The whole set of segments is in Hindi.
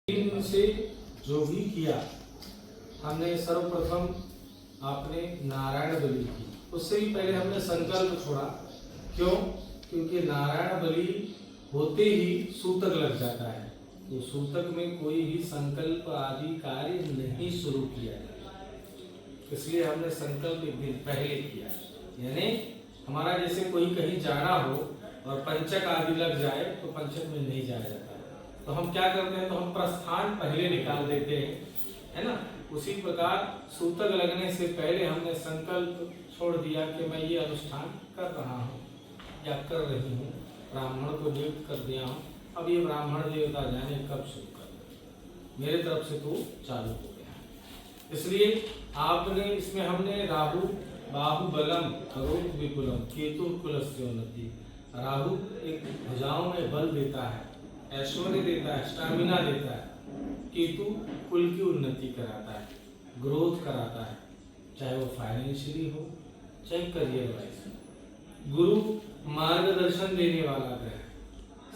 दिन से जो भी किया हमने सर्वप्रथम आपने नारायण बलि की। उससे भी पहले हमने संकल्प छोड़ा। क्यों? क्योंकि नारायण बलि होते ही सूतक लग जाता है, तो सूतक में कोई भी संकल्प आदि कार्य नहीं शुरू किया जाता, इसलिए हमने संकल्प एक दिन पहले किया। यानी हमारा जैसे कोई कहीं जाना हो और पंचक आदि लग जाए तो पंचक में नहीं जाया जाता, तो हम क्या करते हैं, तो हम प्रस्थान पहले निकाल देते हैं, है ना। उसी प्रकार सूतक लगने से पहले हमने संकल्प छोड़ दिया कि मैं ये अनुष्ठान कर रहा हूँ या कर रही हूँ, ब्राह्मण को नियुक्त कर दिया हूँ, अब ये ब्राह्मण देवता जाने कब शुरू कर, मेरे तरफ से तो चालू हो गया। इसलिए आपने इसमें हमने राहु बाहुबलम करोत विपुलम केतु कुलस्योन्नति, राहु एक भुजाओं में बल देता है, ऐश्वर्य देता है, स्टैमिना देता है। केतु कुल की उन्नति कराता है, ग्रोथ कराता है, चाहे वो फाइनेंशियली हो चाहे करियर वाइज। गुरु मार्गदर्शन देने वाला ग्रह,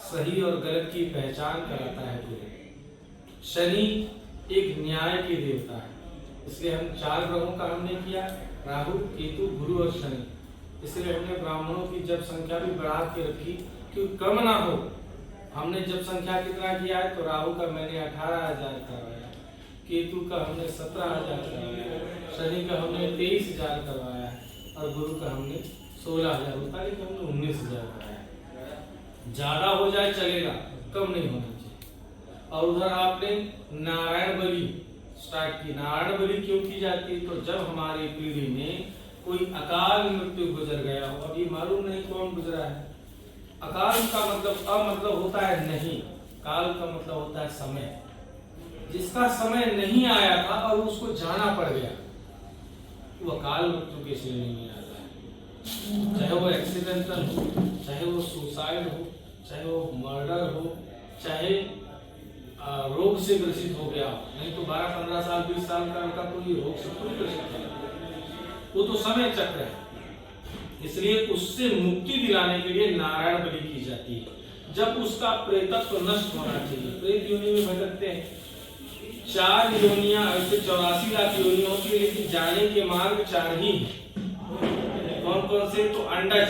सही और गलत की पहचान कराता है गुरु। शनि एक न्याय के देवता है, इसलिए हम 4 ग्रहों का हमने किया, राहु केतु गुरु और शनि। इसलिए हमने ब्राह्मणों की जब संख्या भी बढ़ा के रखी क्योंकि कम ना हो। हमने जब संख्या कितना किया है, तो राहु का मैंने 18,000 करवाया, केतु का हमने 17,000 करवाया, शनि का हमने 23,000 करवाया और गुरु का हमने 16,000 होता, लेकिन हमने 19,000 कराया। ज्यादा हो जाए चलेगा, कम नहीं होना चाहिए। और उधर आपने नारायण बलि स्टार्ट की। नारायण बलि क्यों की जाती है, तो जब हमारी पीढ़ी में कोई अकाल मृत्यु गुजर गया हो, अब ये मालूम नहीं कौन गुजरा है। अकाल का मतलब मतलब होता है नहीं, काल का मतलब होता है समय। जिसका समय नहीं आया था और उसको जाना पड़ गया, वो अकाल मृत्यु के श्रेणी में आता है। चाहे वो एक्सीडेंटल हो, चाहे वो सुसाइड हो, चाहे वो मर्डर हो, चाहे रोग से ग्रसित हो गया, नहीं तो 12-15 साल 20 साल का लड़का कोई रोग से थोड़ी ग्रसित है, वो तो समय चक्र है। इसलिए उससे मुक्ति दिलाने के लिए नारायण बलि की जाती है। जब उसका प्रेतत्व नष्ट होना चाहिए, प्रेत योनि में भटकते हैं 4 योनियां, ऐसे 84 लाख योनियां होती है, लेकिन जाने के मार्ग 4 ही हैं। कौन कौन से? तो अंडज,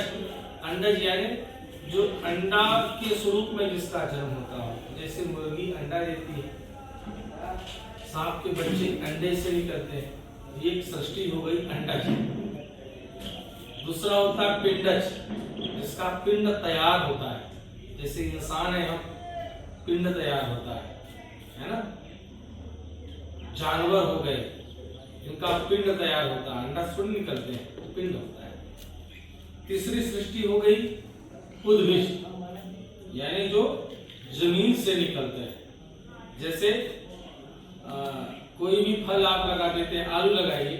अंडज यानी जो अंडा के स्वरूप में जिसका जन्म होता हो, जैसे मुर्गी अंडा देती है, सांप के बच्चे अंडे से निकलते हैं, ये सृष्टि हो गई अंडज। दूसरा होता है पिंडज, जिसका पिंड तैयार होता है, जैसे इंसान है हम, पिंड तैयार होता है ना। जानवर हो गए, इनका पिंड तैयार होता है, अंडा सुन निकलते हैं तो पिंड होता है। तीसरी सृष्टि हो गई उद्भिज, यानी जो जमीन से निकलते हैं। जैसे कोई भी फल आप लगा देते हैं, आलू लगाइए,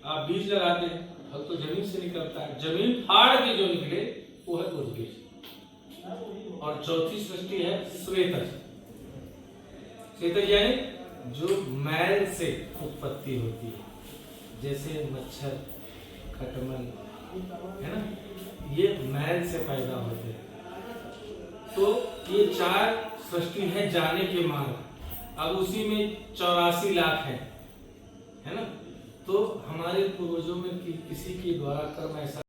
आप बीज लगाते हैं, फल तो जमीन से निकलता है, जमीन फाड़ के जो निकले वो है उद्भिज। और चौथी सृष्टि है श्वेतज। श्वेतज यानी जो मैल से उत्पत्ति होती है, जैसे मच्छर, खटमल, है ना, ये मैल से पैदा होते हैं। तो ये 4 सृष्टि है जाने के मार्ग। अब उसी में 84 लाख है ना। तो हमारे पूर्वजों में किसी के द्वारा कर्म ऐसा